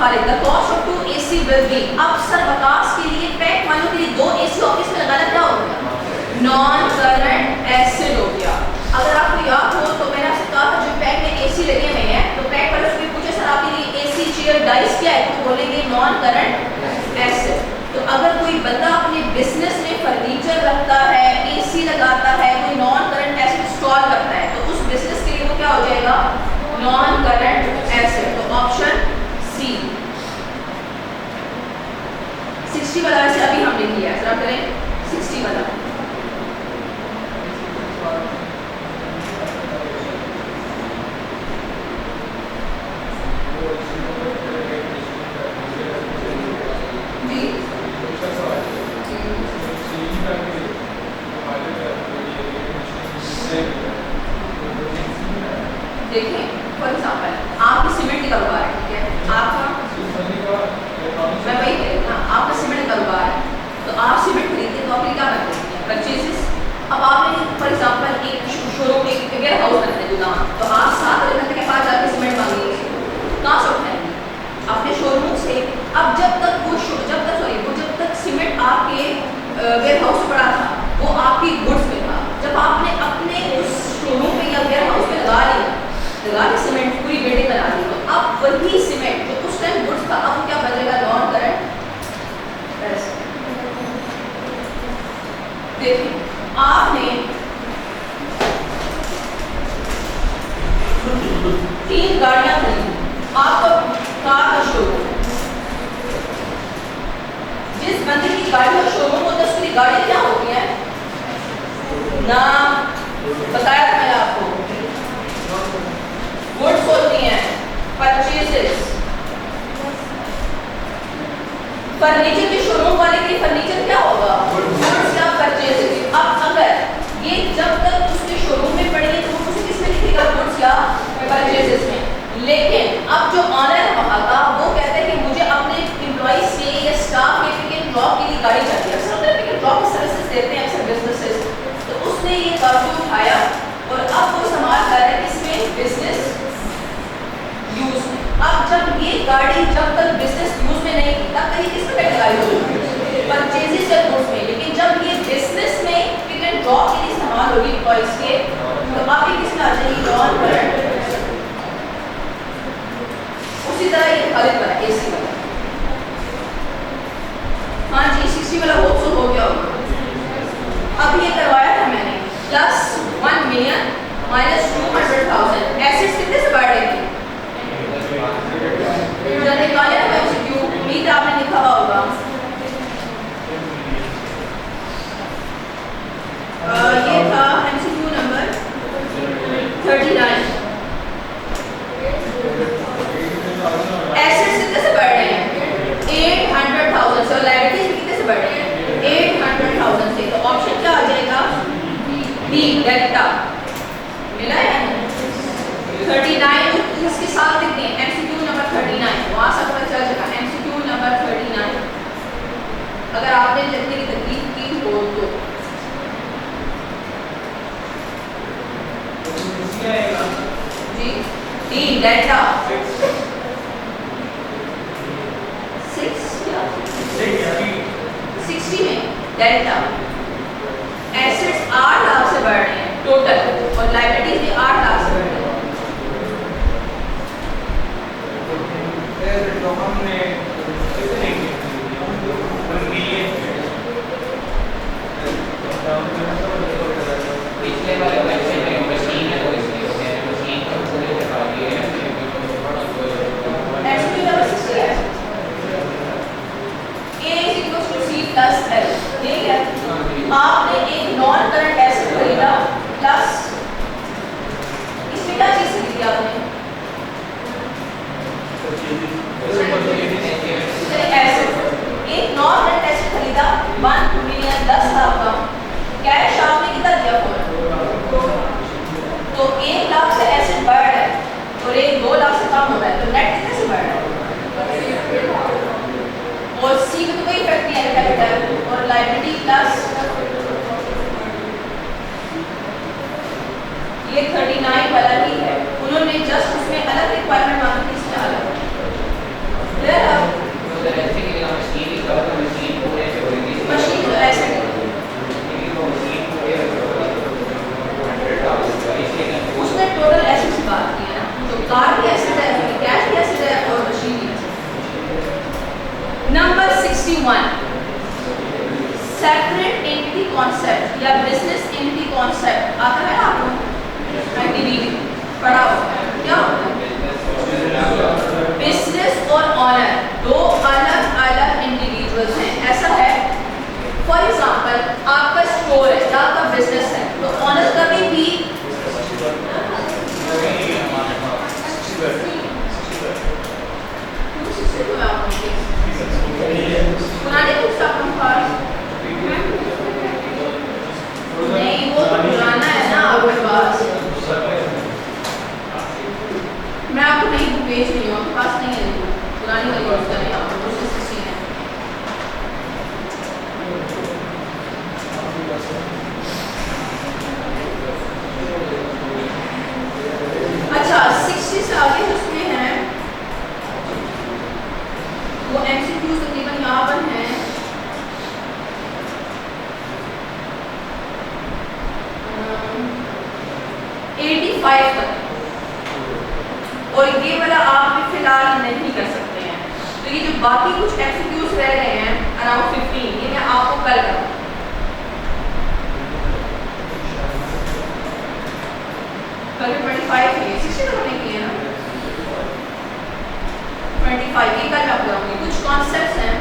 Khalid the cost of 2 AC will be. अब sir Waqas के लिए पैक वालों के लिए 2 AC ऑफिस में लगाना क्या हो गया? नॉन करंट एसिड हो गया। अगर आपको याद हो तो मैंने आपसे कहा था जो पैक में AC लगे हुए हैं तो पैक वालों से पूछे सर आपके लिए AC चेयर डाइस क्या है, तो बोलेंगे नॉन करंट एसिड। तो अगर कोई बंदा अपने बिजनेस में फर्नीचर रखता है, AC लगाता है, कोई नॉन करंट एसिड इंस्टॉल करता है, तो उस बिजनेस के लिए वो क्या हो जाएगा? Non current acid. तो ऑप्शन सी 60 वाला से अभी हमने किया है, जरा करें 60 वाला। देखिए फॉर एग्जाम्पल आपकी सीमेंट का कारोबार है, ठीक है, आपका मैं वही कह रही हूँ ना, आपका सीमेंट का कारोबार है, तो आप सीमेंट खरीदते हैं तो आप क्या करते हैं? परचेजेस। अब आपने फॉर एग्जाम्पल एक शोरूम, एक वेयर हाउस बनाते हैं गोदाम, तो आप 7 घंटे के बाद जाके सीमेंट मांगेंगे, कहाँ से उठाएंगे? अपने शोरूम से। अब जब तक सीमेंट आपके वेयर हाउस में पड़ा था वो आपकी गुड्स में था। जब आपने अपने उस शोरूम में या वेयर हाउस में लगा के सीमेंट पूरी बिल्डिंग बना दी, तो अब वही सीमेंट जो उस टाइम गुड्स था अब क्या बनेगा? Non current acid. देखिए आपने 3 गाड़ियां खरीदी, आपका कार का शोरूम, जिस बंदे की गाड़ी का शोरूम होता है उसकी गाड़ी क्या होती है? नाम बताया था मैंने आपको, गुड्स होती हैं, परचेजेस। फर्नीचर के शोरूम वाले के फर्नीचर क्या होगा? गुड्स या परचेजेस। अब अगर ये जब तक उसके शोरूम में पड़ी है तो वो उसे किसमें लिखेगा? गुड्स या परचेजेस में। लेकिन अब जो ऑनर है वहाँ का वो कहता है कि मुझे अपने एम्प्लॉय से या स्टाफ के पिक एंड ड्रॉप के लिए गाड़ी चाहिए। अक्सर होता है पिक एंड ड्रॉप की सर्विसेज देते हैं अक्सर बिजनेसेस, तो उसने ये काफी उठाया और अब वो इस्तेमाल कर रहा है इसमें बिजनेस यूज में। अब जब ये गाड़ी जब तक बिजनेस यूज में नहीं थी तब तक ये किस में कैटेगराइज होगी? परचेजेस या गुड्स में। लेकिन जब ये बिजनेस में पिक एंड ड्रॉप के लिए इस्तेमाल होगी एम्प्लॉयज के, तो अब ये किस में आ जाएगी? Non current. उसी तरह ये खालिद वाला AC वाला, हाँ जी 60 वाला होप्सो हो गया होगा। अब ये करवाया था मैंने प्लस 1 मिलियन माइनस 200,000 एसेट्स कितने से बढ़ रही थी? जब निकाले ना MCQ, उम्मीद आपने लिखा हुआ होगा। ये था MCQ नंबर 39। एसेट्स कितने से बढ़ रहे हैं? 800,000 से। और लायबिलिटीज कितने से बढ़ रहे हैं? 800,000 से। तो ऑप्शन क्या आ जाएगा? B delta. मिला है 39 इसके साथ लिखते हैं MCQ नंबर 39, वहां से पता चल जाएगा MCQ नंबर 39 अगर आपने लिखने की तकलीफ की हो तो। जी डी डेल्टा 60 में डेल्टा। एसेट्स 8 लाख से बढ़ रहे हैं टोटल और लायबिलिटीज भी 8 लाख से बढ़ रही है। तो हमने पिछले वाले लेक्चर में मशीन है तो इसलिए मशीन को पूरे करवा दिए हैं। एक्चुअली नंबर 60 है A = C + L, ठीक है। आपने एक नॉन करंट एसिड खरीदा प्लस इसमें क्या चीज खरीदी आपने? 61 सेपरेट एंटिटी कॉन्सेप्ट या बिजनेस एंटिटी कॉन्सेप्ट आता है आप लोग आईटीबी पढ़ा होगा क्या होता है बिजनेस और ऑनर दो अलग अलग इंडिविजुअल्स हैं ऐसा है फॉर एग्जांपल आपका स्टोर है या आपका बिजनेस है तो ऑनर कभी भी पुराने कुछ अपने पास नहीं वो तो पुराना है ना आपके पास मैं आपको नहीं भेज रही हूँ आपके पास नहीं है पुरानी वाली यूज कर रही हूँ आपको प्रोसेस किसी है अच्छा 60 से आगे उसमें है वो एमसीक्यू तकरीबन यहाँ पर है 85 तक और ये वाला आप भी फिलहाल नहीं कर सकते हैं तो ये जो बाकी कुछ एमसीक्यूज रह रहे हैं अराउंड 15 ये मैं आपको कल कराऊंगा कल 25 है 60 तक हमने किए ना 25 ये कल आप कराऊंगी कुछ कॉन्सेप्ट्स हैं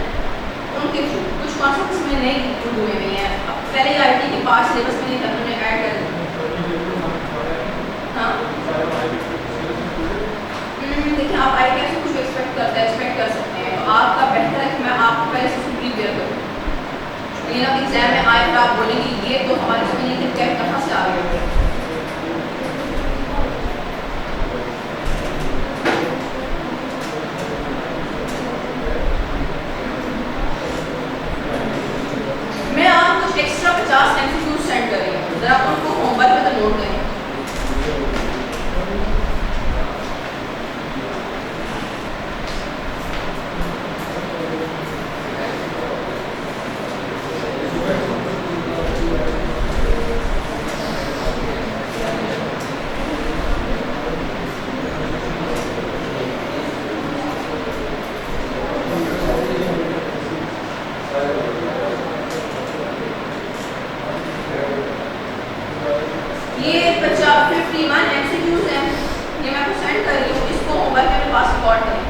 उनके थ्रू कुछ कॉन्सेप्ट्स में नहीं हुए हुए हैं पहले आईटी के पास सिलेबस में नहीं था उन्होंने ऐड कर हाँ देखिए आप आईटी से कुछ एक्सपेक्ट कर सकते हैं तो आपका बेहतर है कि मैं आपको पहले से प्रिपेयर करूँ ये ना एग्जाम में आए तो आप बोलेंगे ये तो हमारे इसमें नहीं कि कहाँ से आ गए मैं आपको कुछ एक्स्ट्रा 50 एमसीक्यू सेंड कर रही हूँ जरा उनको होमवर्क में तो नोट करें ये 51 एमसीक्यूज हैं ये मैं आपको सेंड कर रही हूँ इसको होमवर्क में पास रिकॉर्ड करें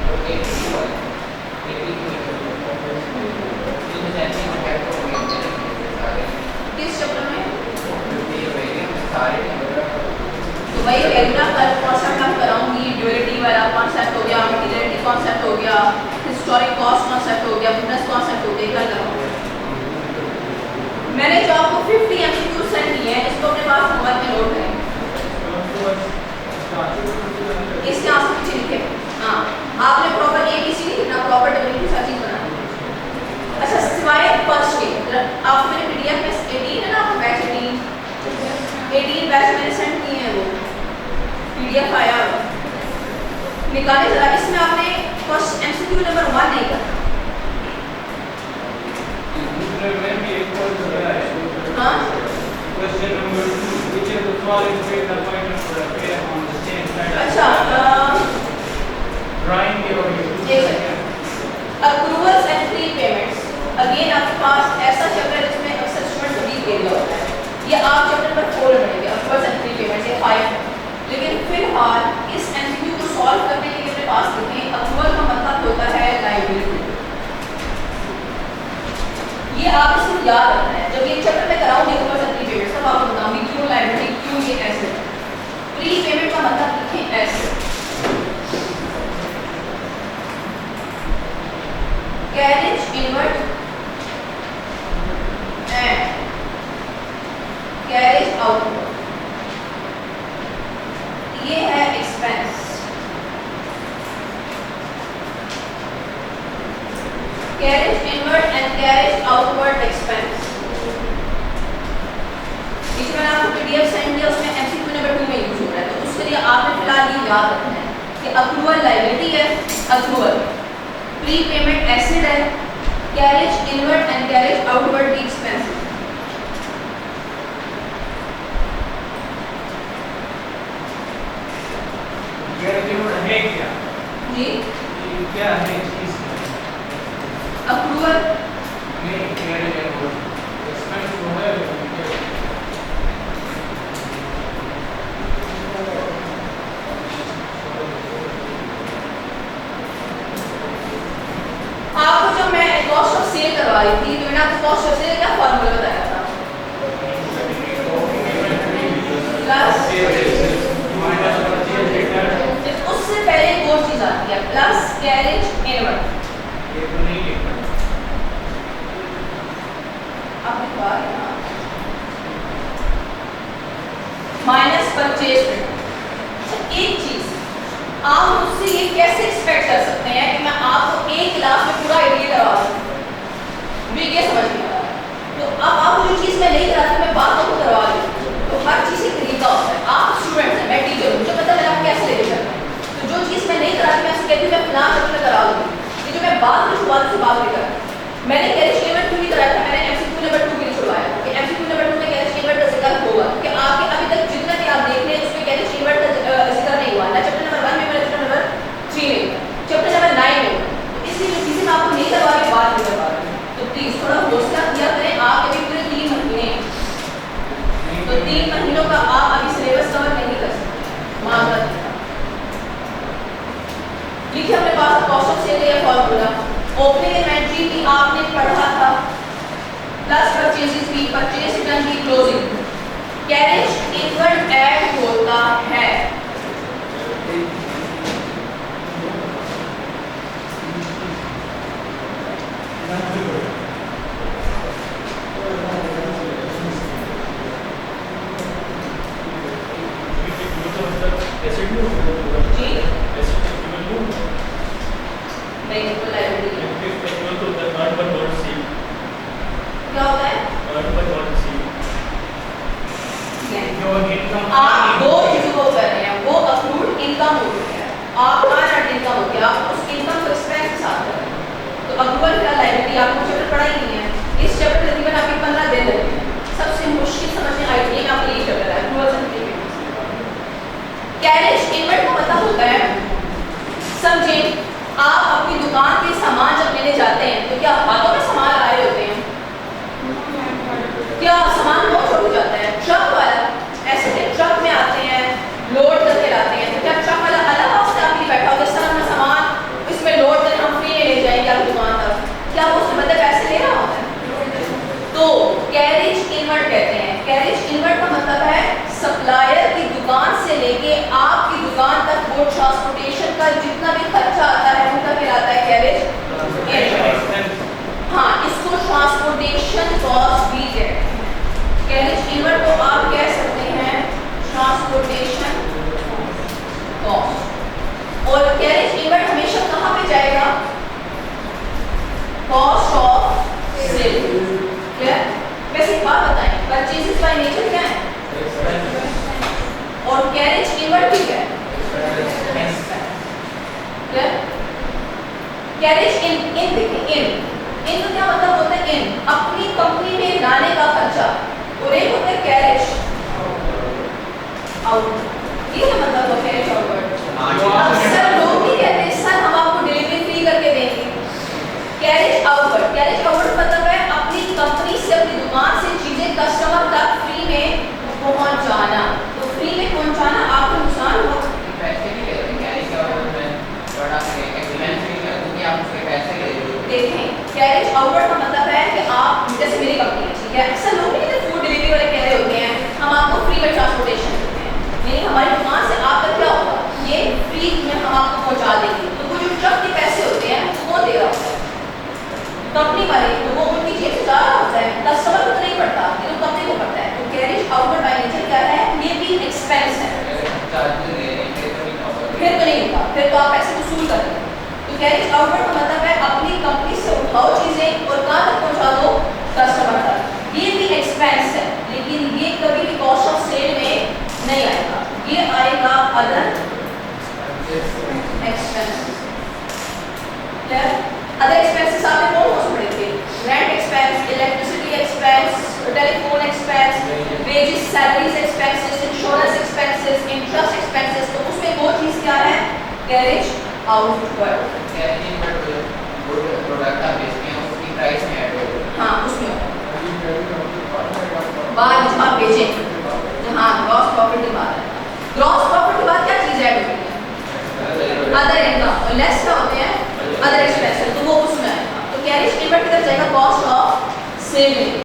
किस चैप्टर में तो वही रेगुलर कॉन्सेप्ट मैं कराऊंगी ड्यूरेटिव वाला कॉन्सेप्ट हो गया मटेरियलिटी कॉन्सेप्ट हो गया हिस्टोरिक कॉस्ट कॉन्सेप्ट हो गया बिजनेस कॉन्सेप्ट हो गया कल कराऊंगी मैंने जो आपको 50 एमसीक्यू सेंड किए हैं इसको अपने पास होमवर्क में नोट करें इसके आंसर पीछे लिखे हाँ आपने प्रॉपर एबीसी लिखना प्रॉपर डब्ल्यू की चीज बनानी अच्छा सिवाय फर्स्ट के आप मैंने पीडीएफ में 18 है ना आपका बैच 18 बैच मैंने सेंड किए हैं वो पीडीएफ आया निकाले जरा इसमें आपने फर्स्ट एमसीक्यू नंबर 1 नहीं करना हाँ Question number 2. Which of the following states the pointers would appear on the same side? अच्छा Drawing the audio. Accruals and pre payments again आपके पास ऐसा चैप्टर है जिसमें अक्सर स्टूडेंट को वीक एरिया होता है ये आप चैप्टर नंबर 4 में पढ़ेंगे अक्रूवल्स एंड प्री पेमेंट्स ये 5 है लेकिन फिलहाल इस एमसीक्यू को सॉल्व करने के लिए अपने पास देखें अक्रूवल का मतलब होता है लायबिलिटी ये आप इसको याद रखना है जब ये चैप्टर में कराऊंगी अक्रूवल्स एंड प्री पेमेंट्स तब आपको बताऊंगी क्यों लायबिलिटी क्यों ये ऐसे प्री पेमेंट का मतलब लिखें ऐसे carriage inward and carriage outward ये है expense carriage inward and carriage outward expense इसमें आपको पीडीएफ सेंड किया उसमें एमसीक्यू नंबर 2 में यूज हो रहा है तो उसके लिए आपने फिलहाल ये याद रखना है कि अक्रूवल लायबिलिटी है अक्रूवल प्री पेमेंट एसिड है carriage inward and carriage outward भी एक्सपेंस है है क्या जी क्या है चीज अक्रूवल करवा रही थी तो मैंने आपको कॉस्ट ऑफ सेल क्या फॉर्मूला बताया था प्लस उससे पहले एक और चीज आती है प्लस कैरेज इनवर्ट आपने कहा माइनस परचेज। एक चीज आप मुझसे ये कैसे एक्सपेक्ट कर सकते हैं कि मैं आपको एक क्लास में पूरा आइडिया करवा दूं मुझे ये समझ नहीं आ रहा तो अब आपको जो चीज मैं नहीं कराती मैं बात को करवा दूं तो हर चीज एक तरीका होता है आप स्टूडेंट हैं मैं टीचर हूं मुझे पता है आप कैसे लेके चलते हैं तो जो चीज मैं नहीं कराती मैं कहती हूं मैं फलां चैप्टर करा दूंगी ये जो मैं बात की शुरुआत से बात नहीं कर मैंने कैरेज इनवर्ट क्यों नहीं कराया था मैंने एमसीक्यू नंबर 2 के लिए छुड़वाया कि एमसीक्यू नंबर 2 में कैरेज इनवर्ट का जिक्र होगा कि आपके अभी तक जितना भी आप देख रहे हैं उसमें कैरेज इनवर्ट का जिक्र नहीं हुआ ना चैप्टर नंबर 1 में मेरा चैप्टर नंबर 3 में चैप्टर नंबर 9 में तो इसलिए जो चीजें मैं आपको नहीं करवा रही बात नहीं करवा रही तो प्लीज थोड़ा हौसला किया करें आप अभी पूरे 3 महीने तो 3 महीनों का आप अभी सिलेबस कवर नहीं कर सकते माजरत लिखिए अपने पास कॉस्ट ऑफ सेल या फॉर्मूला ओपनिंग इन्वेंटरी भी आपने पढ़ा था प्लस परचेजेस भी परचेज रिटर्न की क्लोजिंग कैरेज इनवर्ट ऐड होता है जी नहीं तो लाइब्रेरी क्या होता है आप दो चीजों को कर रहे हैं वो अक्रूड इनकम हो गया आपका नेट इनकम हो गया उस इनकम को एक्सपेंस के साथ कर रहे हैं तो अक्रूवल का लाइब्रेरी आपको चैप्टर पढ़ा ही नहीं है इस चैप्टर तकरीबन आपके 15 दिन लगते हैं सबसे मुश्किल समझने आइडिया में आपको ये चैप्टर है अक्रूवल सर्टिफिकेट कैरेज इनवर्ट का मतलब होता है समझे आप अपनी दुकान के सामान जब लेने जाते हैं तो क्या हाथों में सामान आ रहे होते हैं क्या सामान बहुत छोड़ जाता है ट्रक वाला ऐसे ट्रक में आते हैं लोड करके लाते हैं तो क्या ट्रक वाला अलग हाथ से आके बैठा होगा इस तरह अपना सामान इसमें लोड करके हम फ्री में ले जाएंगे आपकी दुकान तक क्या वो उसमें मतलब पैसे ले रहा होता है तो कैरेज इनवर्ट कहते हैं कैरेज इनवर्ट का मतलब है सप्लायर की दुकान से लेके आपकी दुकान तक वो ट्रांसपोर्टेशन का जितना भी खर्चा आता है उनका कहलाता है कैरेज इनवर्ट हाँ इसको ट्रांसपोर्टेशन कॉस्ट भी कहते हैं कैरेज इनवर्ट को आप कह सकते हैं ट्रांसपोर्टेशन कॉस्ट और कैरेज इनवर्ट हमेशा कहाँ पे जाएगा कॉस्ट ऑफ सेल क्लियर वैसे एक बात बताएं परचेजेस बाय नेचर क्या है और कैरेज इनवर्ट भी क्या है क्लियर कैरेज इन देखिए इन का क्या मतलब होता है इन अपनी कंपनी में लाने का खर्चा और एक होता है कैरेज आउट ये क्या मतलब है कैरेज आउटवर्ड अक्सर लोग ही कहते हैं सर हम आपको डिलीवरी फ्री करके देंगे कैरेज आउटवर्ड मतलब है अपनी कंपनी से अपनी दुकान से चीजें कस्टमर तक फ्री में पहुंच जाना तो फ्री में पहुंचाना आपको नुकसान हुआ पैसे नहीं ले रहे कैरेज आउटवर्ड में बड़ा एक्सपेंस नहीं है क्योंकि आप उसके पैसे ले रहे हो देखें कैरेज आउटवर्ड का मतलब है कि आप जैसे मेरी कंपनी है ठीक है अक्सर लोग नहीं फूड डिलीवरी वाले कह रहे होते हैं हम आपको फ्री में ट्रांसपोर्टेशन देते हैं नहीं हमारी दुकान से आपका क्या होगा ये फ्री में हम आपको पहुंचा देंगे तो वो जो ट्रक के पैसे होते हैं वो दे रहा होता है कंपनी वाले तो वो उनकी जेब से जा रहा होता है कस्टमर को तो नहीं पड़ता ये तो कंपनी को पड़ता है तो कैरेज आउटवर्ड बाय नेचर क्या है ये भी एक्सपेंस है फिर तो नहीं होगा फिर तो आप पैसे वसूल कर रहे हैं तो कैरेज आउटवर्ड का मतलब है अपनी कंपनी से उठाओ चीजें और कहां तक पहुंचा दो कस्टमर तक ये भी एक्सपेंस है लेकिन ये कभी भी कॉस्ट ऑफ सेल में नहीं आएगा ये आएगा other expenses clear other expenses आपने कौन कौन से पढ़े थे rent expense electricity expense telephone expense wages salaries expenses insurance expenses interest expenses तो उसमें वो चीज क्या है carriage outward carriage inward product आप बेचते हैं उसकी प्राइस में ऐड होगा हाँ उसमें बाद जब आप बेचेंगे हाँ ग्रॉस प्रॉफिट की बात है ग्रॉस प्रॉफिट के बाद क्या चीज ऐड होती है अदर इनकम और लेस क्या होते हैं अदर एक्सपेंसेस तो वो उसमें आएगा तो कैरेज इनवर्ट किधर जाएगा कॉस्ट सेम है